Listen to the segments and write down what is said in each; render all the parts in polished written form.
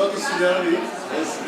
other scenario is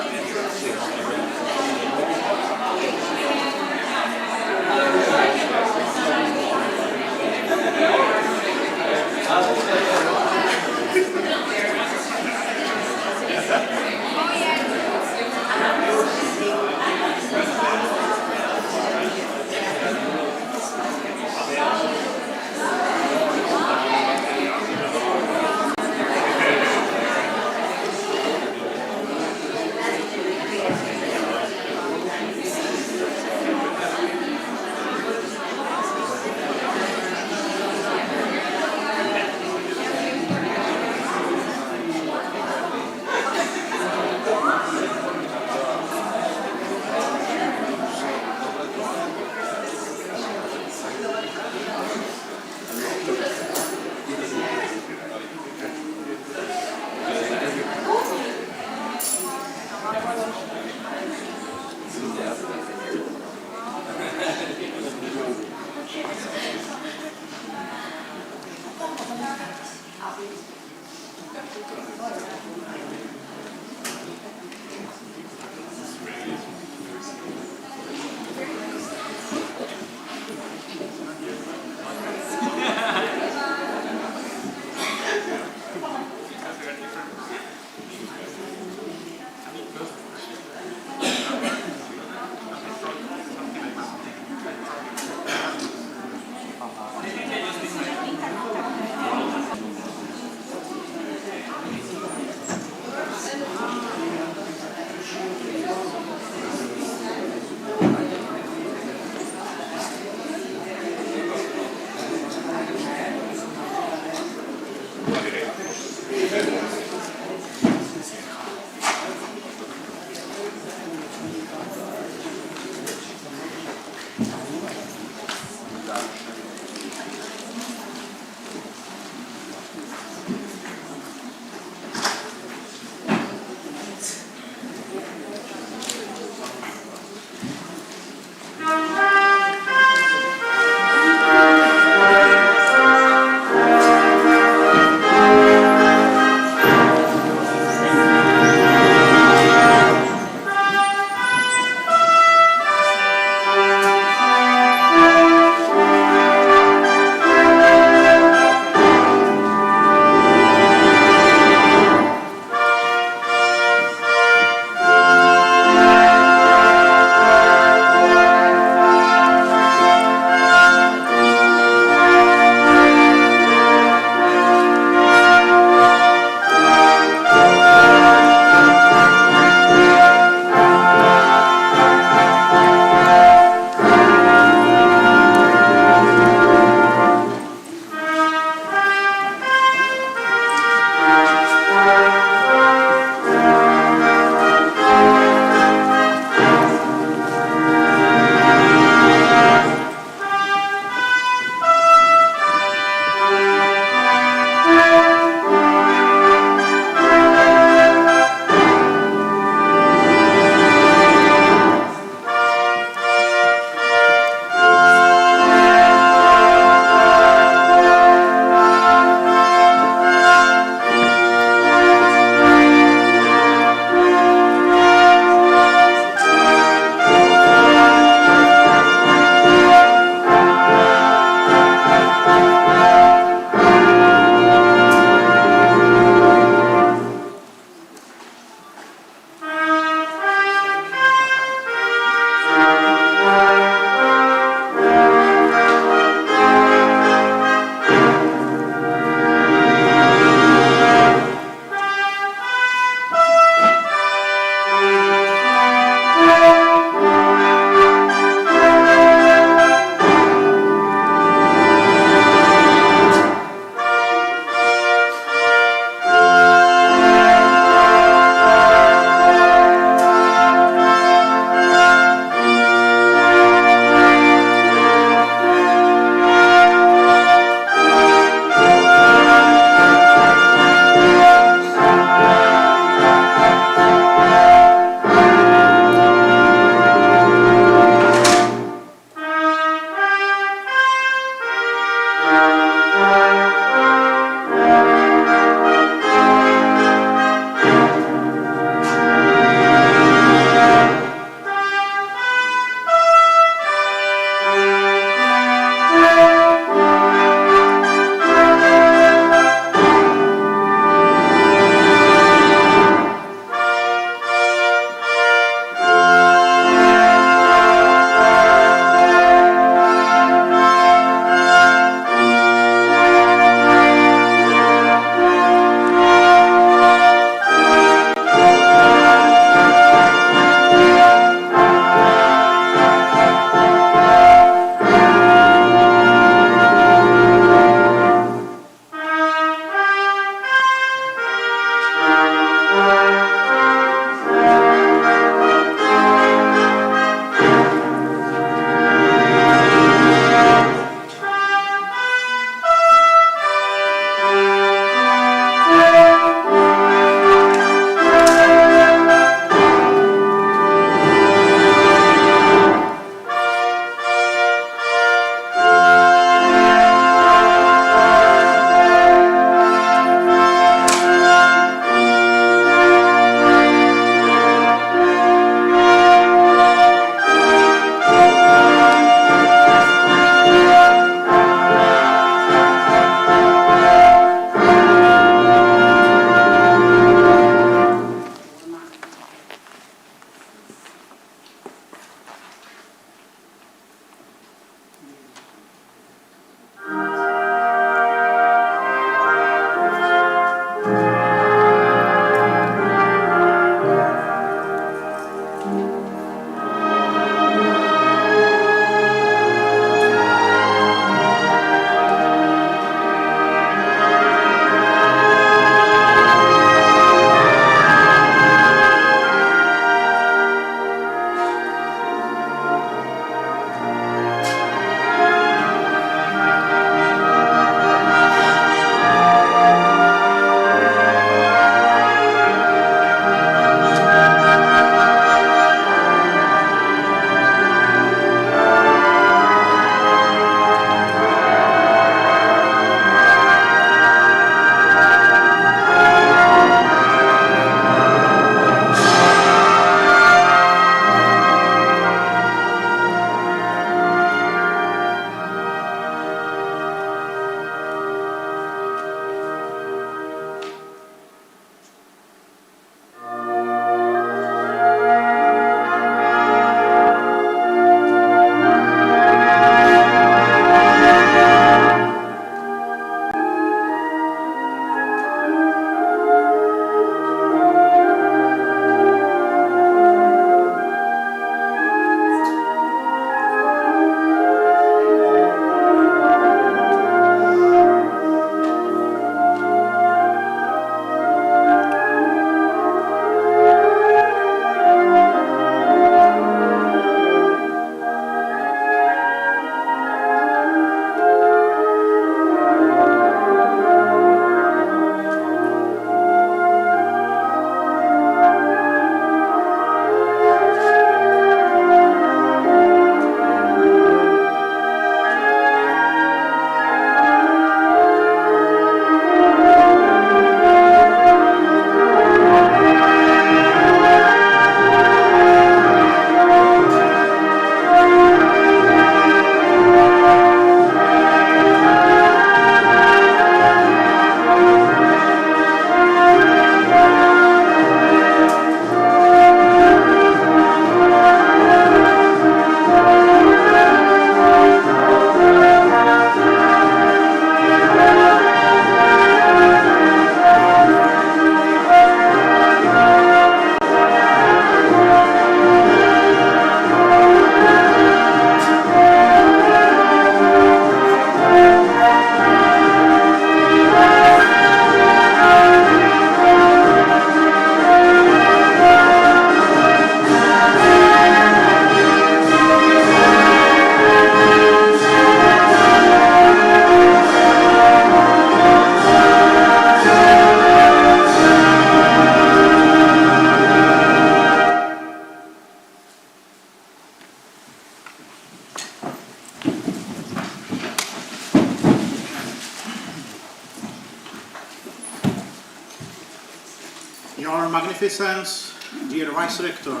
Your Magnificence, dear Vice Rector,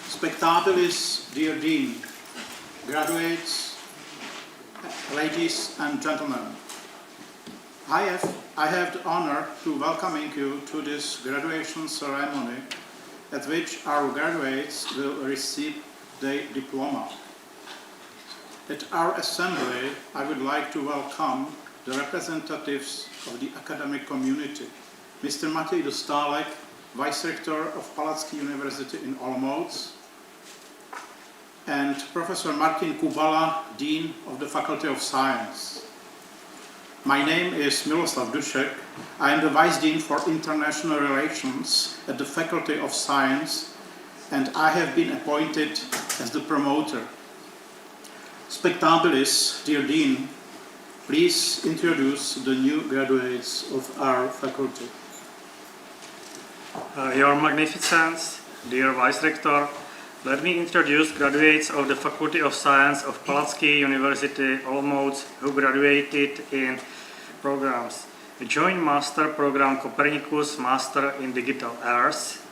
Spectabilis, dear Dean, graduates, ladies and gentlemen, I have the honor to welcoming you to this graduation ceremony at which our graduates will receive their diploma. At our assembly, I would like to welcome the representatives of the academic community, Mr. Matej Dostálek, Vice Rector of Palacký University in Olomouc, and Professor Martin Kubala, Dean of the Faculty of Science. My name is Miloslav Dušek. I am the Vice Dean for International Relations at the Faculty of Science, and I have been appointed as the promoter. Spectabilis, dear Dean, please introduce the new graduates of our faculty. Your Magnificence, dear Vice Rector, let me introduce graduates of the Faculty of Science of Palacký University, Olomouc, who graduated in programs. A joint master program Copernicus, Master in Digital Earth.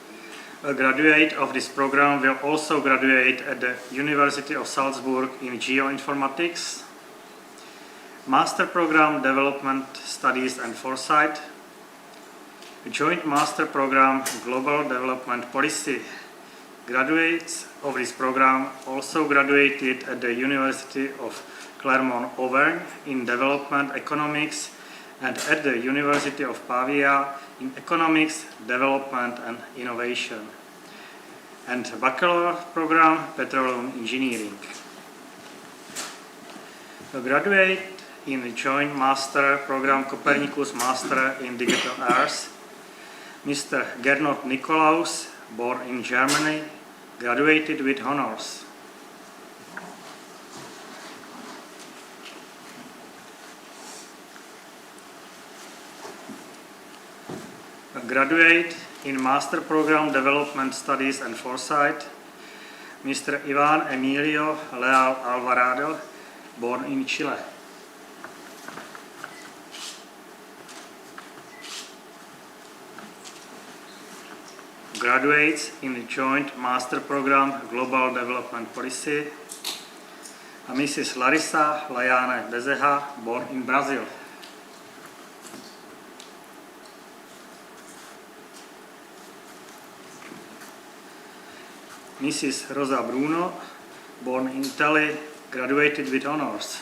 A graduate of this program will also graduate at the University of Salzburg in Geoinformatics. Master program Development Studies and Foresight. A joint master program Global Development Policy. Graduates of this program also graduated at the University of Clermont-Auvergne in Development Economics and at the University of Pavia in Economics, Development and Innovation. And Bachelor program Petroleum Engineering. A graduate in the joint master program Copernicus Master in Digital Earth, Mr. Gernot Nikolaus, born in Germany, graduated with honors. A graduate in Master Program Development Studies and Foresight, Mr. Ivan Emilio Leal Alvarado, born in Chile. Graduates in the joint Master Program Global Development Policy, Mrs. Larissa Lajane Bezerra, born in Brazil. Mrs. Rosa Bruno, born in Italy, graduated with honors.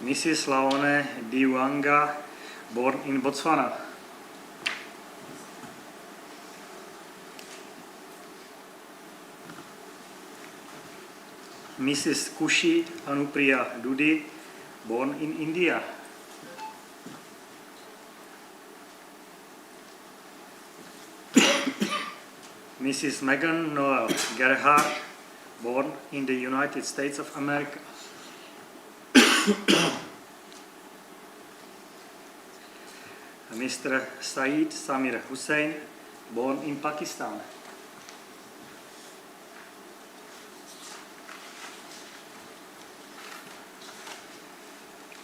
Mrs. Laone Diwanga, born in Botswana. Mrs. Kushi Anupriya Dudi, born in India. Mrs. Megan Noel Gerhardt, born in the United States of America. Mr. Saeed Samir Hussain, born in Pakistan.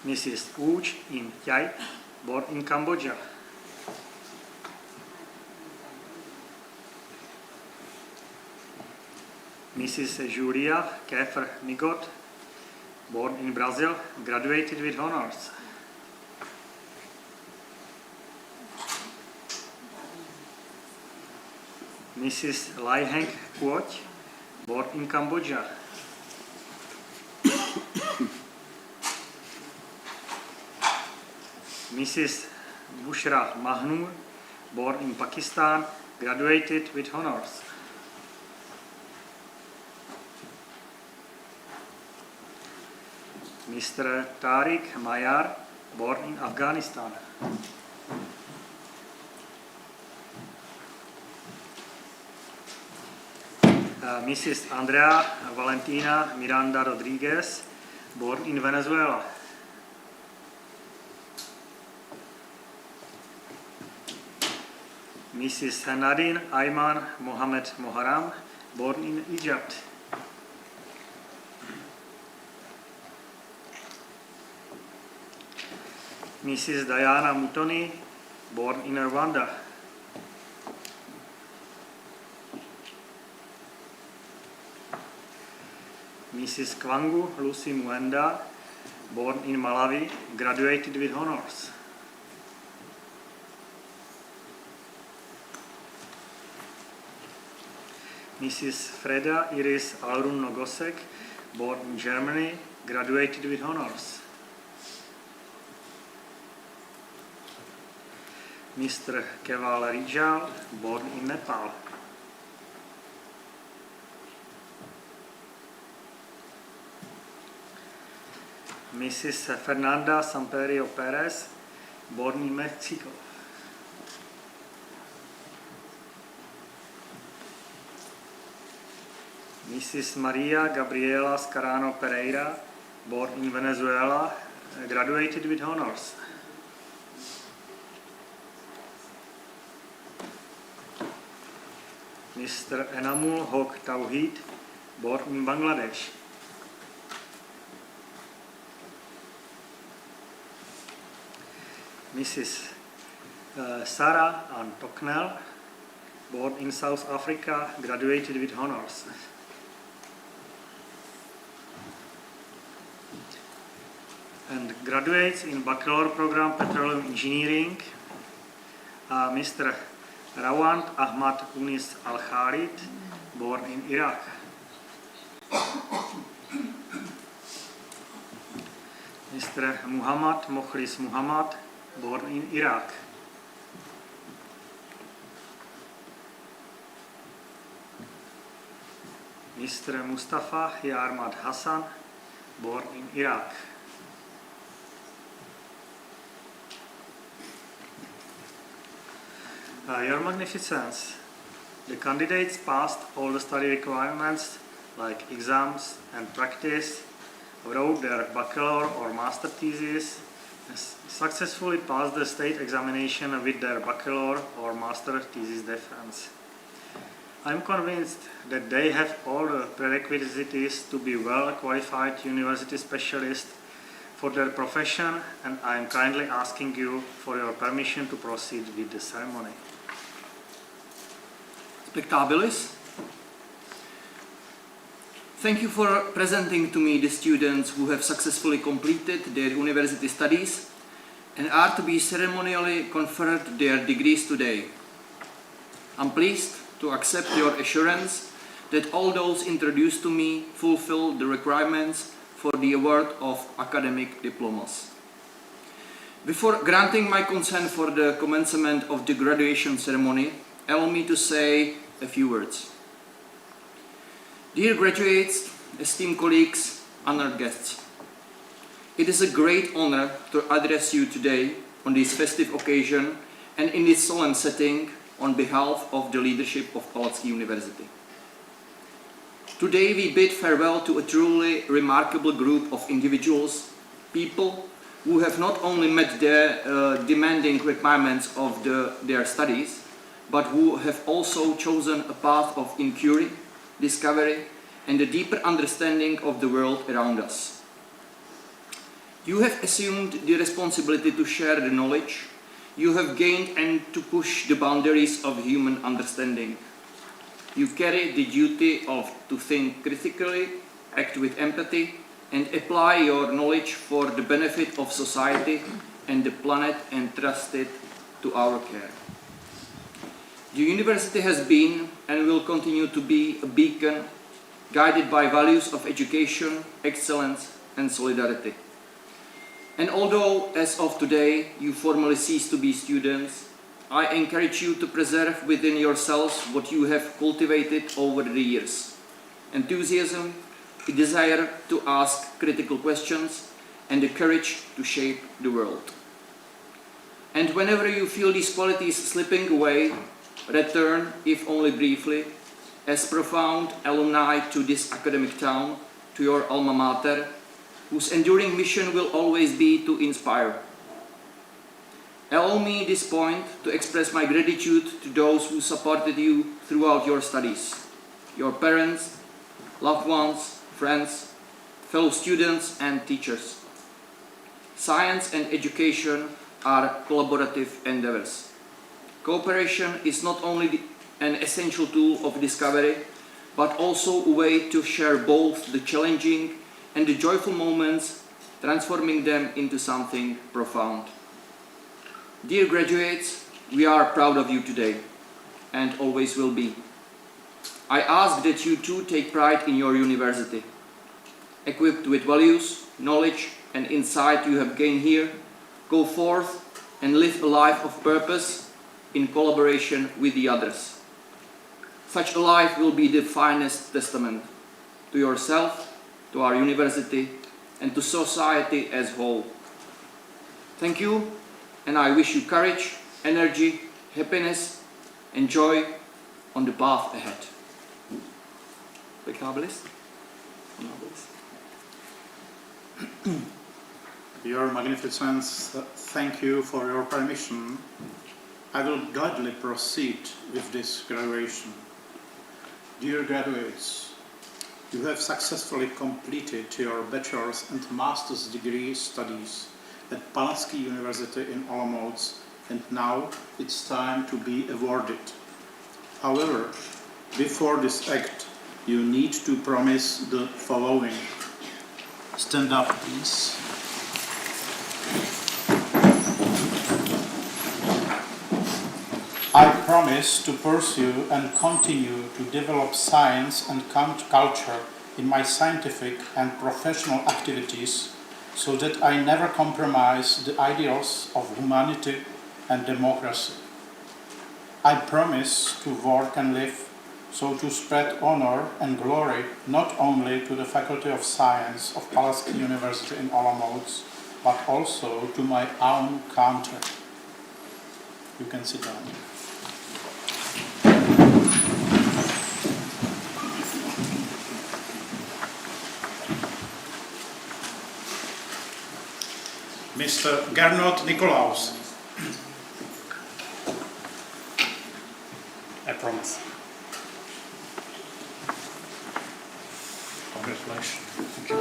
Mrs. Uch In Yai, born in Cambodia. Mrs. Julia Käfer Migot, born in Brazil, graduated with honors. Mrs. Lai Heng Kuoch, born in Cambodia. Mrs. Bushra Mahnoor, born in Pakistan, graduated with honors. Mr. Tariq Mayar, born in Afghanistan. Mrs. Andrea Valentina Miranda Rodriguez, born in Venezuela. Mrs. Nadine Ayman Mohamed Moharam, born in Egypt. Mrs. Diana Mutoni, born in Rwanda. Mrs. Kwangu Lucy Mwenda, born in Malawi, graduated with honors. Mrs. Freda Iris Alrun Nogosek, born in Germany, graduated with honors. Mr. Keval Rijal, born in Nepal. Mrs. Fernanda Samperio Perez, born in Mexico. Mrs. Maria Gabriela Scarano Pereira, born in Venezuela, graduated with honors. Mr. Enamul Haq Tauhid, born in Bangladesh. Mrs. Sarah Ann Toknell, born in South Africa, graduated with honors. And graduates in Bachelor Program Petroleum Engineering, Mr. Rawand Ahmad Unis Al-Khalid, born in Iraq. Mr. Muhammad Mokhlis Muhammad, born in Iraq. Mr. Mustafa Yarmad Hassan, born in Iraq. Your Magnificence, the candidates passed all the study requirements like exams and practice, wrote their bachelor or master thesis, successfully passed the state examination with their bachelor or master thesis defense. I am convinced that they have all the prerequisites to be well-qualified university specialists for their profession, and I am kindly asking you for your permission to proceed with the ceremony. Spectabilis, thank you for presenting to me the students who have successfully completed their university studies and are to be ceremonially conferred their degrees today. I'm pleased to accept your assurance that all those introduced to me fulfill the requirements for the award of academic diplomas. Before granting my consent for the commencement of the graduation ceremony, allow me to say a few words. Dear graduates, esteemed colleagues, honored guests, it is a great honor to address you today on this festive occasion and in this solemn setting on behalf of the leadership of Palacký University. Today we bid farewell to a truly remarkable group of individuals, people who have not only met the demanding requirements of their studies, but who have also chosen a path of inquiry, discovery, and a deeper understanding of the world around us. You have assumed the responsibility to share the knowledge you have gained and to push the boundaries of human understanding. You carry the duty to think critically, act with empathy, and apply your knowledge for the benefit of society and the planet entrusted to our care. The university has been and will continue to be a beacon guided by values of education, excellence, and solidarity. And although, as of today, you formally cease to be students, I encourage you to preserve within yourselves what you have cultivated over the years: enthusiasm, a desire to ask critical questions, and the courage to shape the world. And whenever you feel these qualities slipping away, return, if only briefly, as profound alumni to this academic town, to your alma mater, whose enduring mission will always be to inspire. Allow me at this point to express my gratitude to those who supported you throughout your studies, your parents, loved ones, friends, fellow students, and teachers. Science and education are collaborative endeavors. Cooperation is not only an essential tool of discovery, but also a way to share both the challenging and the joyful moments, transforming them into something profound. Dear graduates, we are proud of you today, and always will be. I ask that you too take pride in your university. Equipped with values, knowledge, and insight you have gained here, go forth and live a life of purpose in collaboration with the others. Such a life will be the finest testament to yourself, to our university, and to society as a whole. Thank you, and I wish you courage, energy, happiness, and joy on the path ahead. Honorabilis. Your Magnificence, thank you for your permission. I will gladly proceed with this graduation. Dear graduates, you have successfully completed your bachelor's and master's degree studies at Palacký University in Olomouc, and now it's time to be awarded. However, before this act, you need to promise the following. Stand up, please. I promise to pursue and continue to develop science and culture in my scientific and professional activities so that I never compromise the ideals of humanity and democracy. I promise to work and live so to spread honor and glory not only to the Faculty of Science of Palacký University in Olomouc, but also to my own country. You can sit down. Mr. Gernot Nikolaus. I promise. Congratulations. Thank you.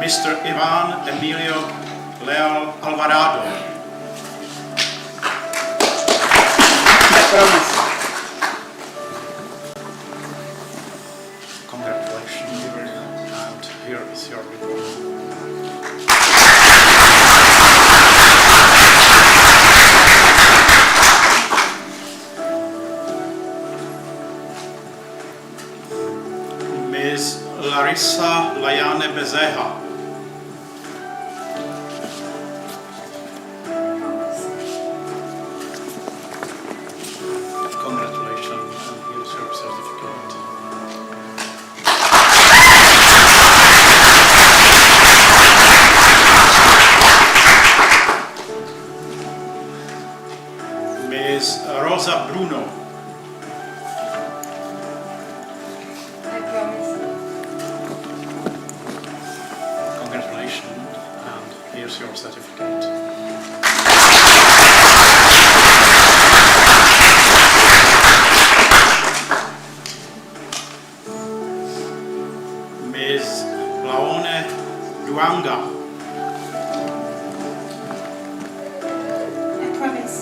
Mr. Ivan Emilio Leal Alvarado. Promise. Congratulations, and here is your report. Ms. Larissa Layane Bezeha. Ms. Rosa Bruno. I promise. Congratulations, and here's your certificate. Ms. Laone Duanga. I promise.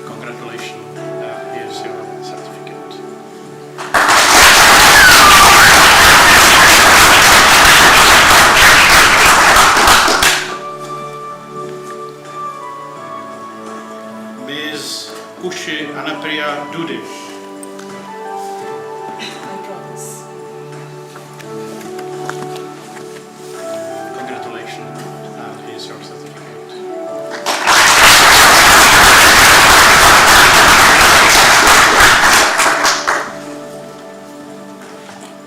Congratulations, here's your certificate. Ms. Kushi Anapriya Dudi. I promise. Congratulations, and here's your certificate.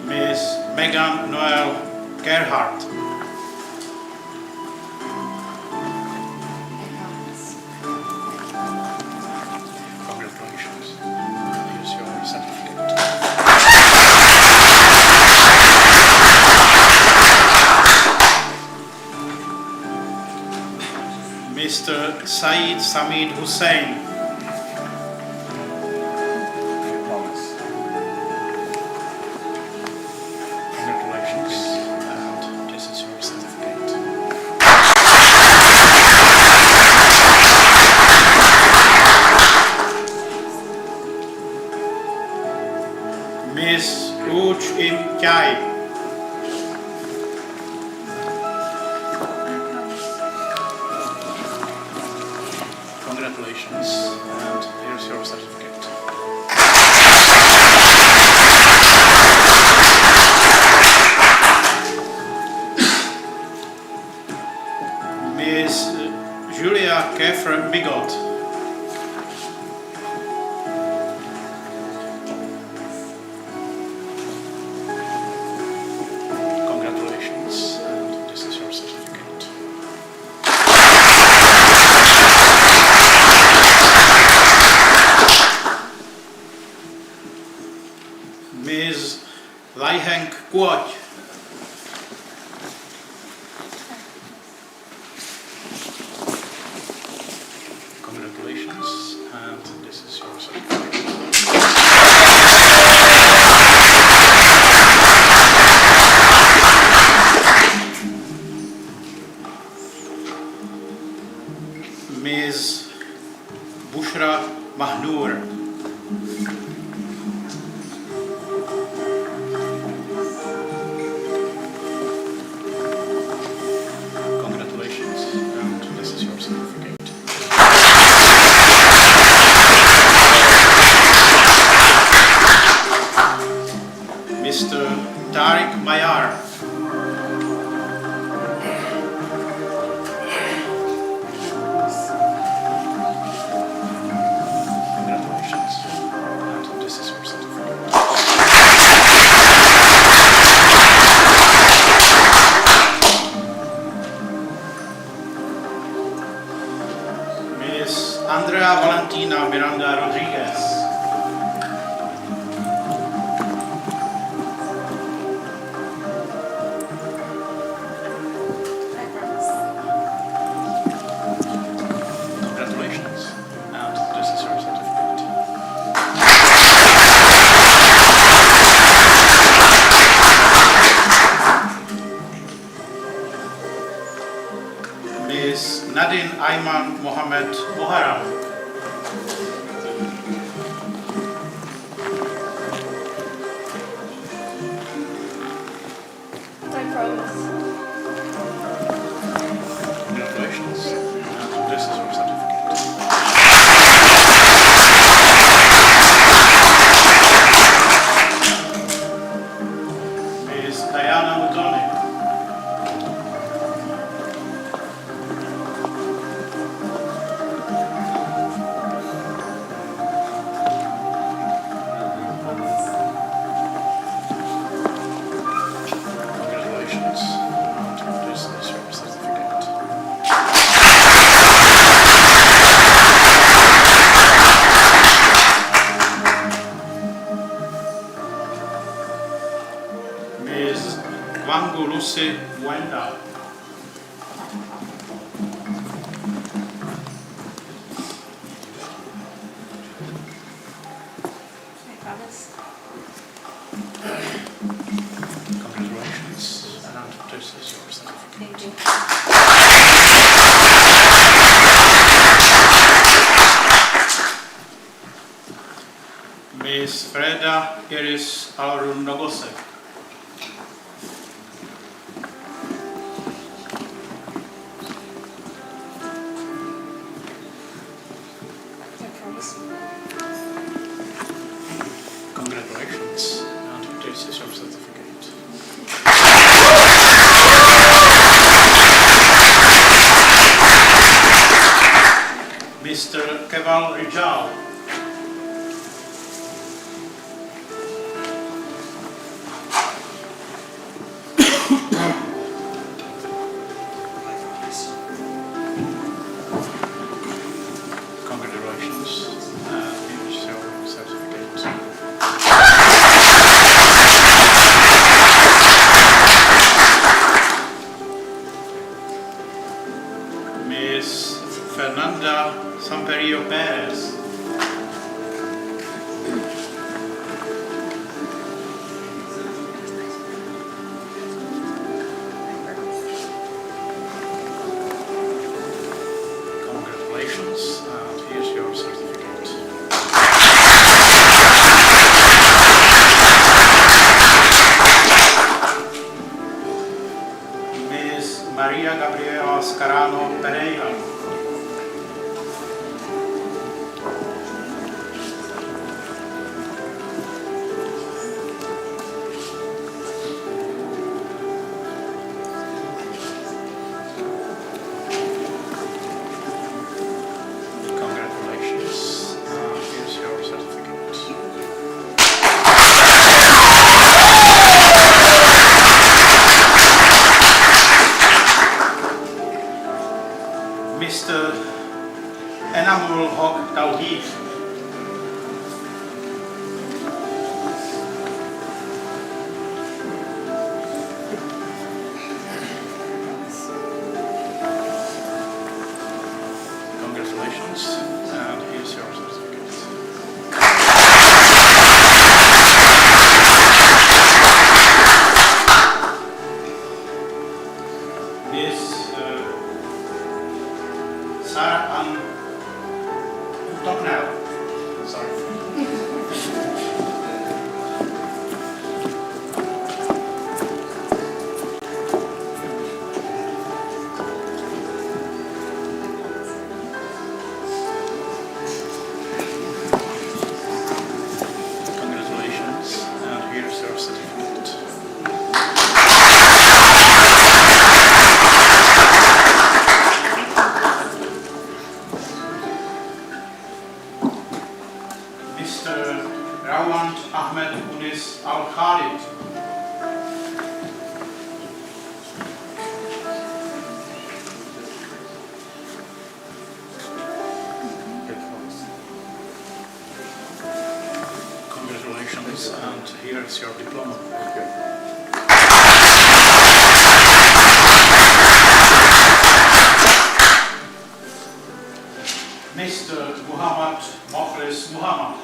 Ms. Megan Noel Gerhardt. I promise. Congratulations. Mr. Saeed Samid Hussain. Congratulations, and this is your certificate. Miss Uch Im Chai. Congratulations, and here's your certificate. Miss Julia Keffer Bigot. Congratulations, and this is your certificate. Ms. Laihenk Kuoch. Congratulations, and this is your certificate. Ms. Bushra Mahnoor. Congratulations, and this is your certificate. Mr. Tariq Mayar. Congratulations, and this is your certificate. Miss Andrea Valentina Miranda Rodriguez. I promise. Congratulations, and this is your certificate. Miss Nadine Ayman Mohamed Moharam. I promise. Congratulations, and this is your certificate. Miss Diana Mutoni. Congratulations, and this is your certificate. Ms. Wangu Lucy Wenda. I promise. Congratulations, and this is your certificate. Thank you. Miss Freda Iris Alrun Nogose. I promise. Congratulations, and this is your certificate. Mr. Keval Rijal. Congratulations, here's your certificate. Miss Amanda Samperio Perez. Congratulations, and here's your certificate. Ms. Maria Gabriela Scarano Pereira. Congratulations. Here's your certificate. Mr. Enamul Haq Tawhid. Congratulations, and here's your certificate. Miss Sarah Ann Toknell. Sorry. Congratulations, and here's your certificate. Mr. Rawand Ahmed Unis Al Khalid. Congratulations, and here is your diploma. Mr. Muhammad Mokhlis Muhammad.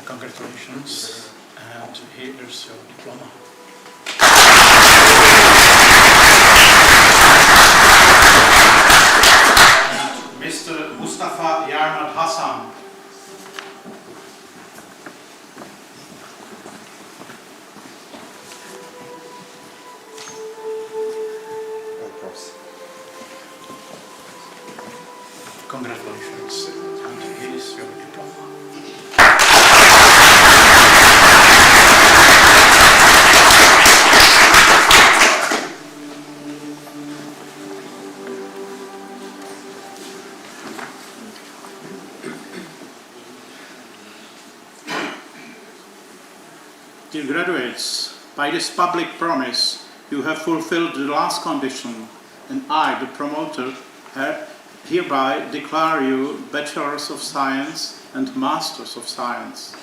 Congratulations, and here's your diploma. And Mr. Mustafa Yarmad Hassan. Congratulations, and here's your diploma. Dear graduates, by this public promise, you have fulfilled the last condition, and I, the promoter, hereby declare you Bachelors of Science and Masters of Science.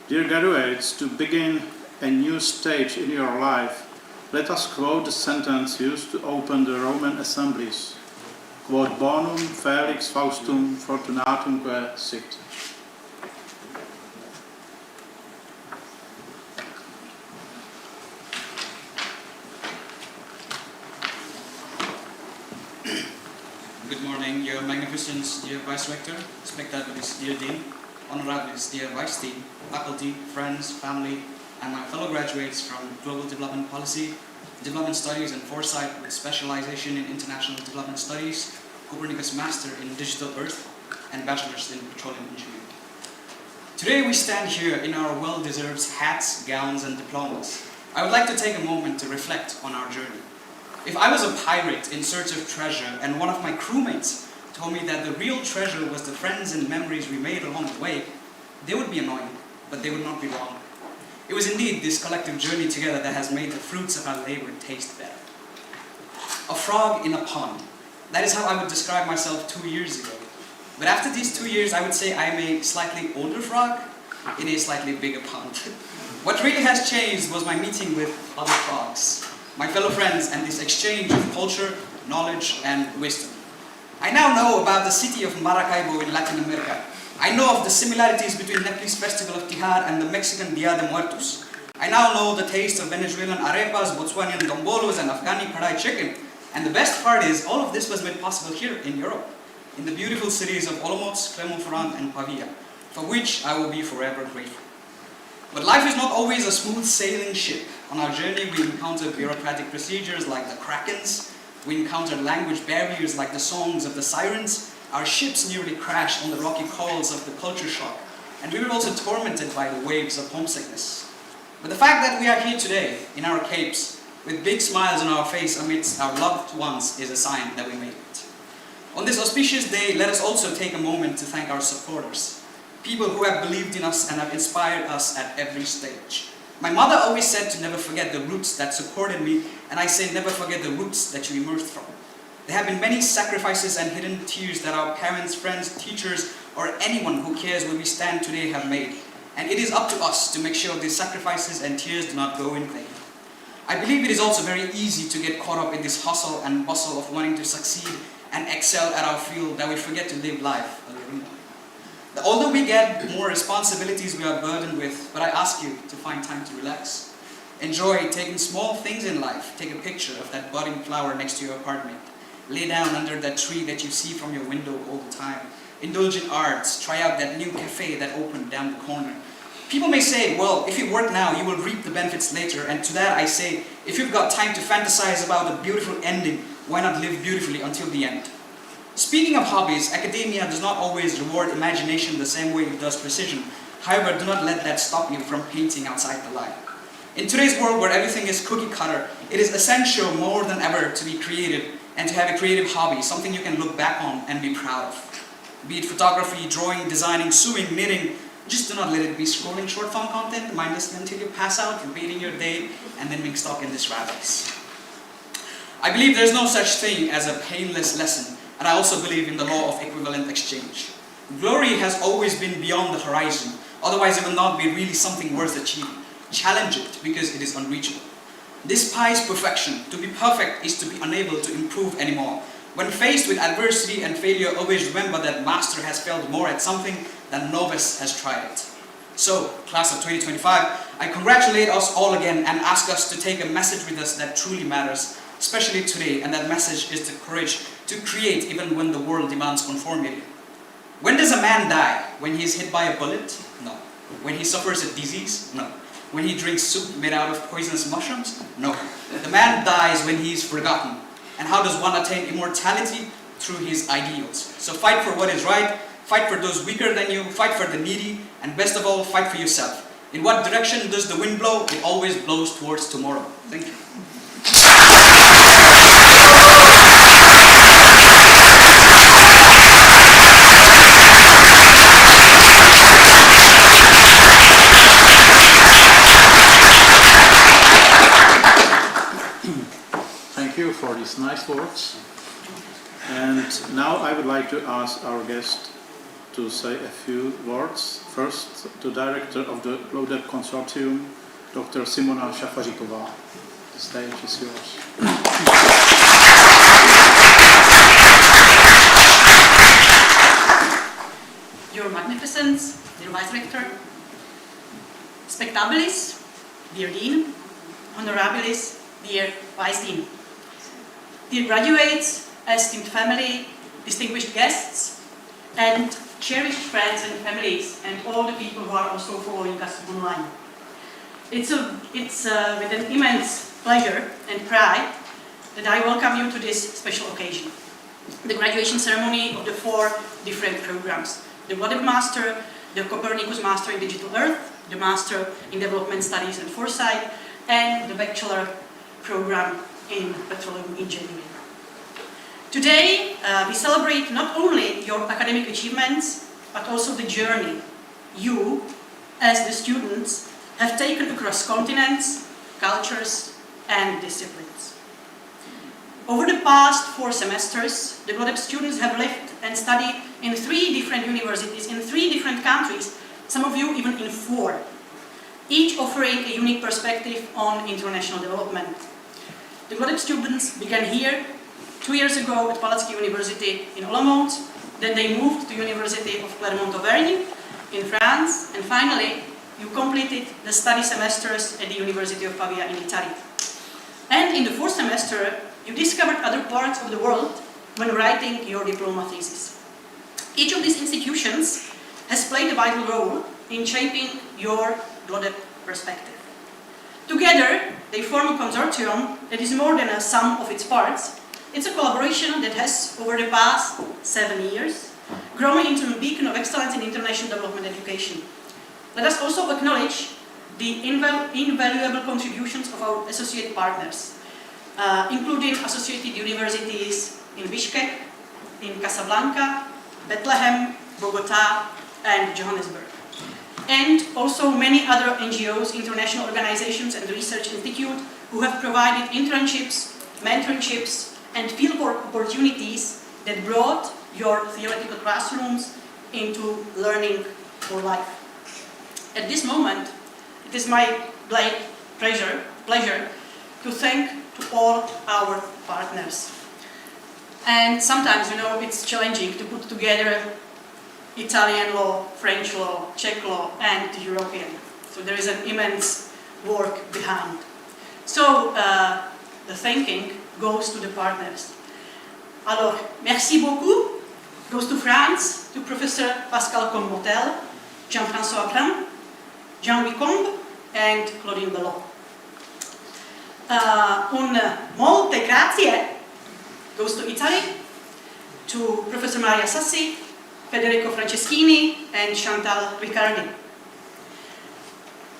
Dear graduates, to begin a new stage in your life, let us quote the sentence used to open the Roman assemblies. Quod bonum felix faustum fortunatumque sit. Good morning, Your Magnificence, dear Vice Rector, Spectabilis, dear Dean, Honorables, dear Vice Dean, faculty, friends, family, and my fellow graduates from Global Development Policy, Development Studies and Foresight with specialization in International Development Studies, Copernicus Master in Digital Earth, and Bachelors in Petroleum Engineering. Today we stand here in our well-deserved hats, gowns, and diplomas. I would like to take a moment to reflect on our journey. If I was a pirate in search of treasure and one of my crewmates told me that the real treasure was the friends and memories we made along the way, they would be annoying, but they would not be wrong. It was indeed this collective journey together that has made the fruits of our labor taste better. A frog in a pond. That is how I would describe myself 2 years ago. But after these 2 years, I would say I'm a slightly older frog in a slightly bigger pond. What really has changed was my meeting with other frogs, my fellow friends, and this exchange of culture, knowledge, and wisdom. I now know about the city of Maracaibo in Latin America. I know of the similarities between Nepalese festival of Tihar and the Mexican Dia de Muertos. I now know the taste of Venezuelan arepas, Botswanian dombolos, and Afghani kadai chicken. And the best part is, all of this was made possible here in Europe, in the beautiful cities of Olomouc, Clermont-Ferrand, and Pavia, for which I will be forever grateful. But life is not always a smooth sailing ship. On our journey, we encounter bureaucratic procedures like the krakens. We encounter language barriers like the songs of the sirens. Our ships nearly crashed on the rocky corals of the culture shock. And we were also tormented by the waves of homesickness. But the fact that we are here today, in our capes, with big smiles on our face amidst our loved ones, is a sign that we made it. On this auspicious day, let us also take a moment to thank our supporters, people who have believed in us and have inspired us at every stage. My mother always said to never forget the roots that supported me, and I say never forget the roots that you emerged from. There have been many sacrifices and hidden tears that our parents, friends, teachers, or anyone who cares where we stand today have made. And it is up to us to make sure these sacrifices and tears do not go in vain. I believe it is also very easy to get caught up in this hustle and bustle of wanting to succeed and excel at our field that we forget to live life a little more. The older we get, the more responsibilities we are burdened with, but I ask you to find time to relax. Enjoy taking small things in life. Take a picture of that budding flower next to your apartment. Lay down under that tree that you see from your window all the time. Indulge in arts. Try out that new cafe that opened down the corner. People may say, well, if you work now, you will reap the benefits later. And to that I say, if you've got time to fantasize about a beautiful ending, why not live beautifully until the end? Speaking of hobbies, academia does not always reward imagination the same way it does precision. However, do not let that stop you from painting outside the line. In today's world where everything is cookie cutter, it is essential more than ever to be creative and to have a creative hobby, something you can look back on and be proud of. Be it photography, drawing, designing, sewing, knitting, just do not let it be scrolling short form content mindlessly until you pass out, repeating your day, and then being stuck in this rat race. I believe there is no such thing as a painless lesson, and I also believe in the law of equivalent exchange. Glory has always been beyond the horizon, otherwise it will not be really something worth achieving. Challenge it because it is unreachable. Despise perfection. To be perfect is to be unable to improve anymore. When faced with adversity and failure, always remember that master has failed more at something than novice has tried it. So, class of 2025, I congratulate us all again and ask us to take a message with us that truly matters, especially today, and that message is the courage to create even when the world demands conformity. When does a man die? When he is hit by a bullet? No. When he suffers a disease? No. When he drinks soup made out of poisonous mushrooms? No. The man dies when he is forgotten. And how does one attain immortality? Through his ideals. So fight for what is right, fight for those weaker than you, fight for the needy, and best of all, fight for yourself. In what direction does the wind blow? It always blows towards tomorrow. Thank you. Thank you for these nice words. And now I would like to ask our guest to say a few words. First, the director of the LODEP Consortium, Dr. Simona Šafaříková. The stage is yours. Your Magnificence, dear Vice Rector, Spectabilis, dear Dean, Honorabilis, dear Vice Dean, dear graduates, esteemed family, distinguished guests, and cherished friends and families, and all the people who are also following us online. It's with an immense pleasure and pride that I welcome you to this special occasion, the graduation ceremony of the 4 different programs: the LODEP Master, the Copernicus Master in Digital Earth, the Master in Development Studies and Foresight, and the Bachelor program in Petroleum Engineering. Today, we celebrate not only your academic achievements, but also the journey you, as the students, have taken across continents, cultures, and disciplines. Over the past 4 semesters, the GLODEP students have lived and studied in 3 different universities, in 3 different countries, some of you even in 4, each offering a unique perspective on international development. The GLODEP students began here 2 years ago at Palacký University in Olomouc, then they moved to University of Clermont-Auvergne in France, and finally you completed the study semesters at the University of Pavia in Italy. And in the 4th semester, you discovered other parts of the world when writing your diploma thesis. Each of these institutions has played a vital role in shaping your GLODEP perspective. Together, they form a consortium that is more than a sum of its parts. It's a collaboration that has, over the past 7 years, grown into a beacon of excellence in international development education. Let us also acknowledge the invaluable contributions of our associate partners, including associated universities in Bishkek, in Casablanca, Bethlehem, Bogota, and Johannesburg. And also many other NGOs, international organizations and research institutes who have provided internships, mentorships, and fieldwork opportunities that brought your theoretical classrooms into learning for life. At this moment, it is my pleasure to thank to all our partners. And sometimes, it's challenging to put together Italian law, French law, Czech law, and European. So there is an immense work behind. So the thanking goes to the partners. Alors, merci beaucoup goes to France, to Professor Pascal Combe-Motel, Jean-François Crin, Jean-Louis Combe, and Claudine Bellot. Un molte grazie goes to Italy, to Professor Maria Sassi, Federico Franceschini, and Chantal Riccardi.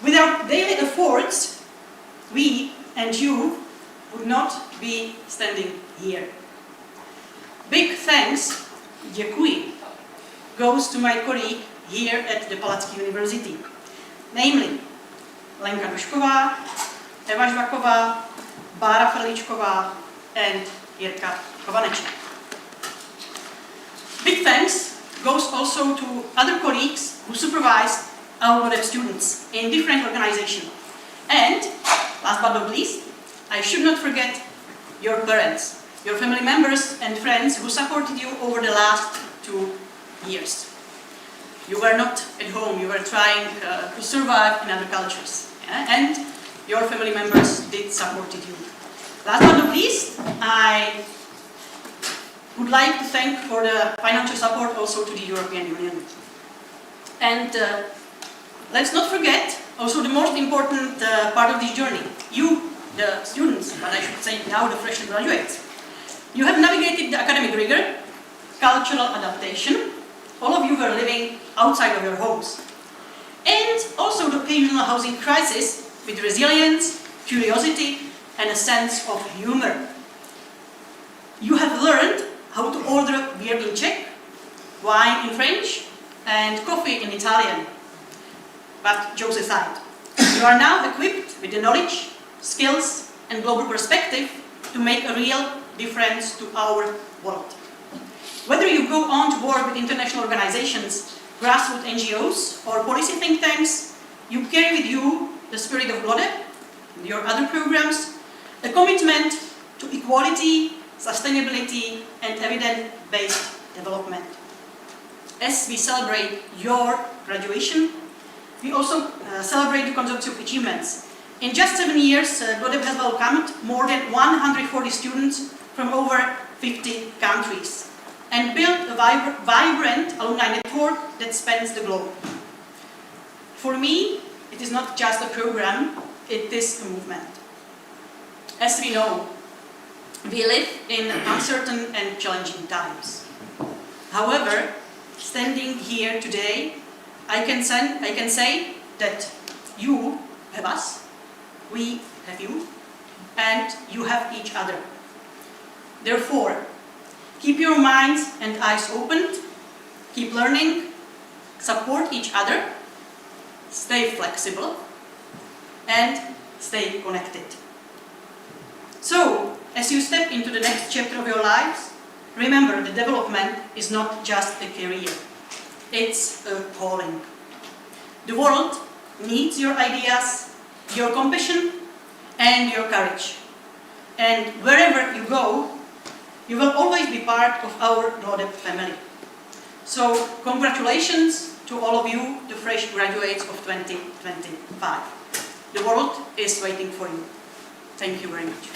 Without daily efforts, we and you would not be standing here. Big thanks, děkuji, goes to my colleague here at the Palacký University, namely Lenka Dušková, Eva Žvaková, Bára Ferlíčková, and Jirka Chovaneček. Big thanks goes also to other colleagues who supervised our GLODEP students in different organizations. And, last but not least, I should not forget your parents, your family members and friends who supported you over the last 2 years. You were not at home, you were trying to survive in other cultures. Yeah? And your family members did support you. Last but not least, I would like to thank for the financial support also to the European Union. And let's not forget also the most important part of this journey. You, the students, but I should say now the fresh graduates. You have navigated the academic rigor, cultural adaptation. All of you were living outside of your homes. And also the occasional housing crisis with resilience, curiosity, and a sense of humor. You have learned how to order beer in Czech, wine in French, and coffee in Italian. But jokes aside, you are now equipped with the knowledge, skills, and global perspective to make a real difference to our world. Whether you go on to work with international organizations, grassroots NGOs, or policy think tanks, you carry with you the spirit of GLODEP, your other programs, a commitment to equality, sustainability, and evidence-based development. As we celebrate your graduation, we also celebrate the consortium achievements. In just 7 years, GLODEP has welcomed more than 140 students from over 50 countries and built a vibrant alumni network that spans the globe. For me, it is not just a program, it is a movement. As we know, we live in uncertain and challenging times. However, standing here today, I can say that you have us, we have you, and you have each other. Therefore, keep your minds and eyes open, keep learning, support each other, stay flexible, and stay connected. So, as you step into the next chapter of your lives, remember the development is not just a career, it's a calling. The world needs your ideas, your compassion and your courage. And wherever you go, you will always be part of our Glodep family. So congratulations to all of you, the fresh graduates of 2025. The world is waiting for you. Thank you very much.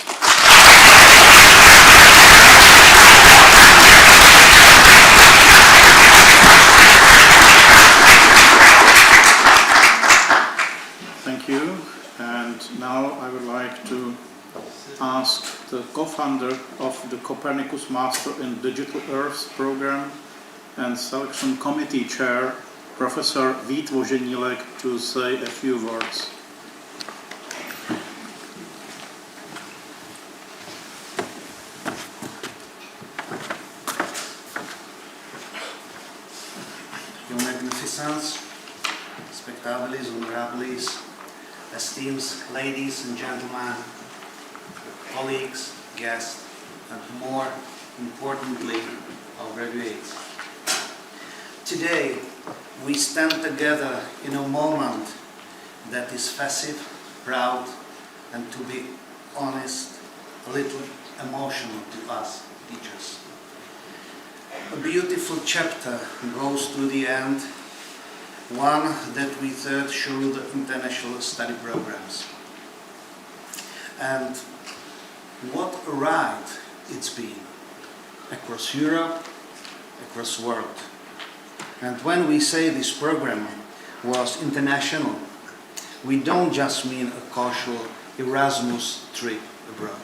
Thank you. And now I would like to ask the co-founder of the Copernicus Master in Digital Earth program and Selection Committee Chair, Professor Vít Voženílek, to say a few words. Your Magnificence, Spectabilis, Honorables, esteemed ladies and gentlemen, colleagues, guests, and more importantly, our graduates. Today, we stand together in a moment that is festive, proud, and to be honest, a little emotional to us teachers. A beautiful chapter goes to the end, one that we thought showed the international study programs. And what a ride it's been across Europe, across the world. And when we say this program was international, we don't just mean a casual Erasmus trip abroad.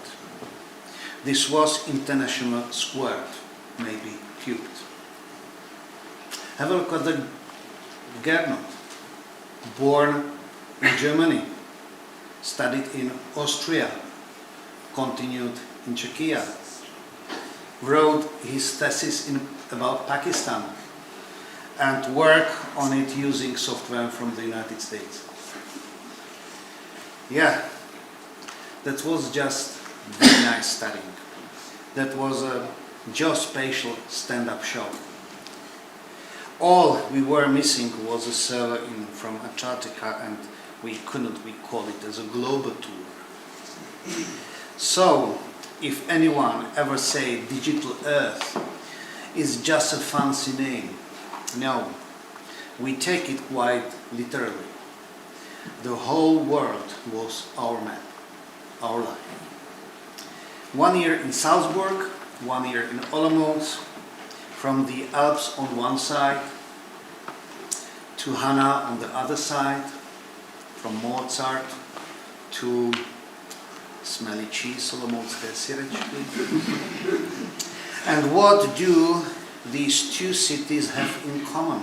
This was international squared, maybe cubed. Have a look at the Gernot, born in Germany, studied in Austria, continued in Czechia, wrote his thesis about Pakistan, and worked on it using software from the United States. Yeah, that was just very nice studying. That was a geospatial stand-up show. All we were missing was a server from Antarctica, and we call it as a global tour. So, if anyone ever say Digital Earth is just a fancy name, no, we take it quite literally. The whole world was our map, our life. 1 year in Salzburg, 1 year in Olomouc, from the Alps on one side to Hana on the other side, from Mozart to smelly cheese, Olomoucké syrečky. And what do these two cities have in common?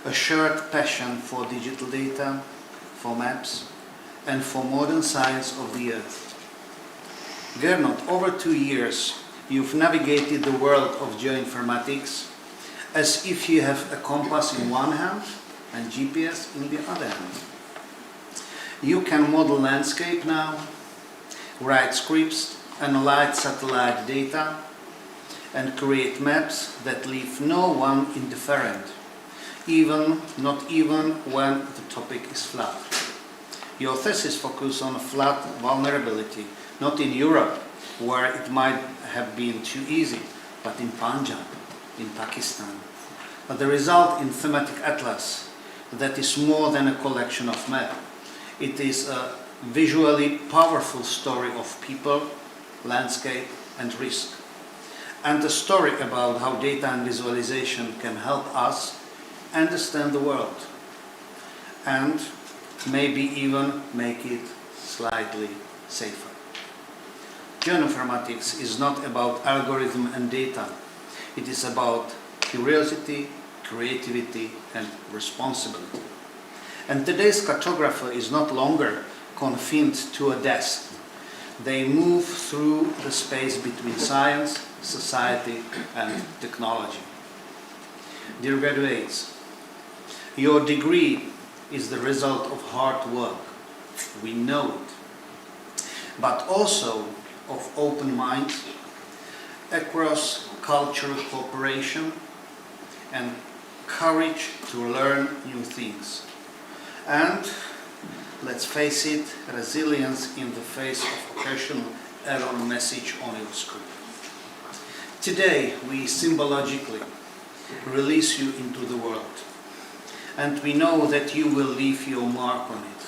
A shared passion for digital data, for maps, and for modern science of the earth. Gernot, over 2 years, you've navigated the world of geoinformatics as if you have a compass in one hand and GPS in the other hand. You can model landscape now, write scripts, analyze satellite data, and create maps that leave no one indifferent, not even when the topic is flood. Your thesis focuses on flood vulnerability, not in Europe, where it might have been too easy, but in Punjab, in Pakistan. But the result in thematic atlas that is more than a collection of maps. It is a visually powerful story of people, landscape, and risk. And a story about how data and visualization can help us understand the world and maybe even make it slightly safer. Geoinformatics is not about algorithm and data. It is about curiosity, creativity, and responsibility. And today's cartographer is not longer confined to a desk. They move through the space between science, society, and technology. Dear graduates, your degree is the result of hard work. We know it. But also of open mind, across cultural cooperation, and courage to learn new things. And, let's face it, resilience in the face of occasional error message on your screen. Today, we symbolically release you into the world, and we know that you will leave your mark on it.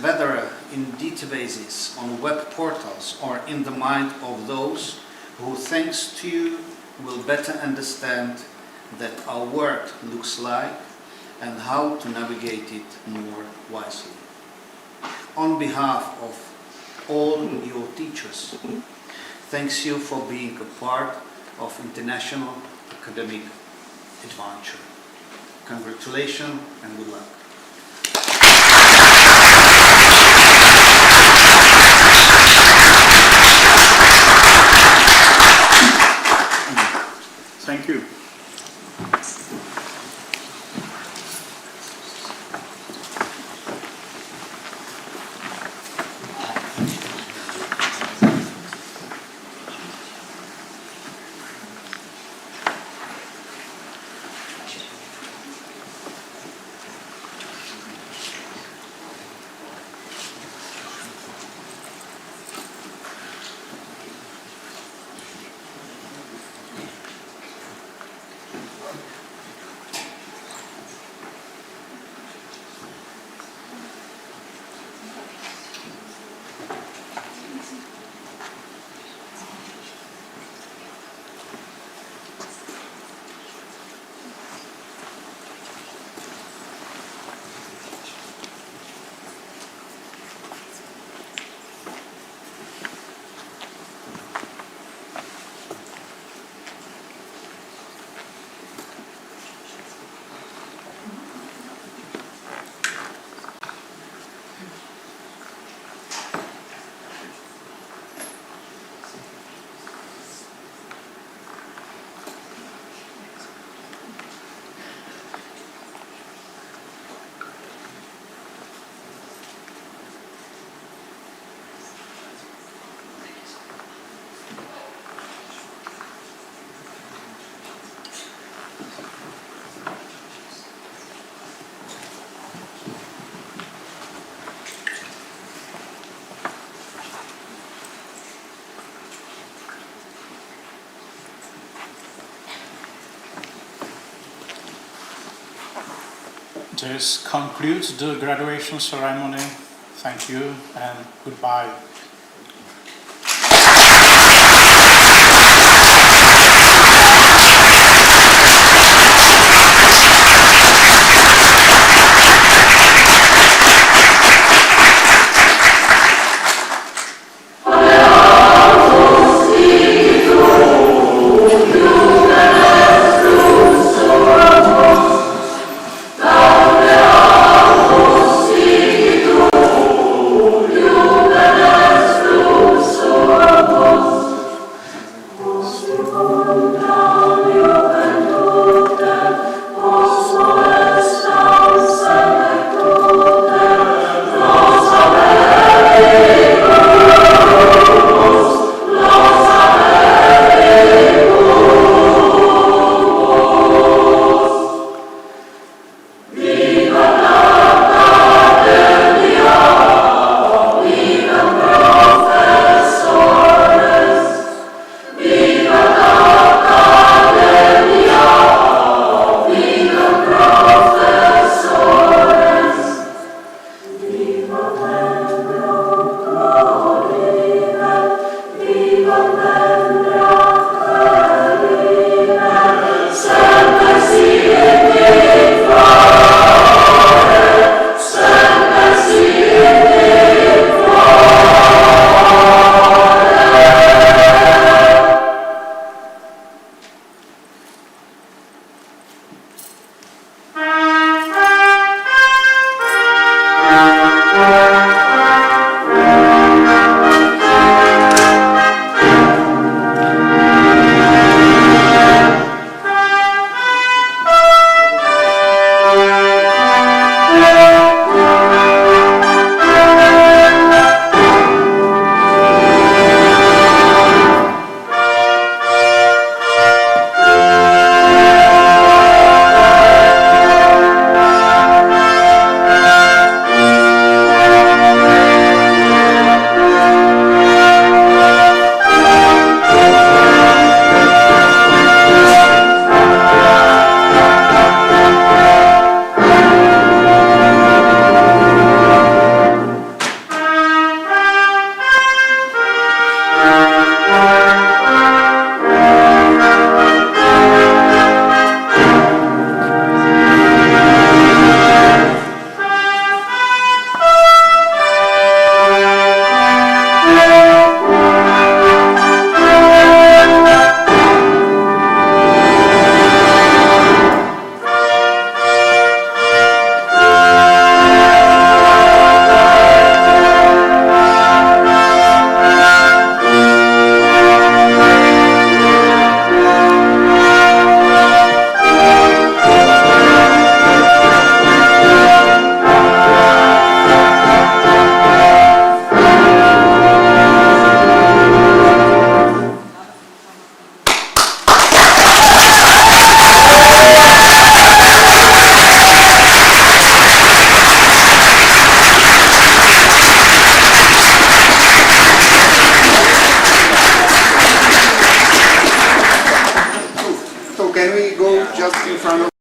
Whether in databases, on web portals, or in the mind of those who, thanks to you, will better understand that our world looks like and how to navigate it more wisely. On behalf of all your teachers, thanks you for being a part of international academic adventure. Congratulations and good luck. Thank you. This concludes the graduation ceremony. Thank you and goodbye. Amen. can we go just in front of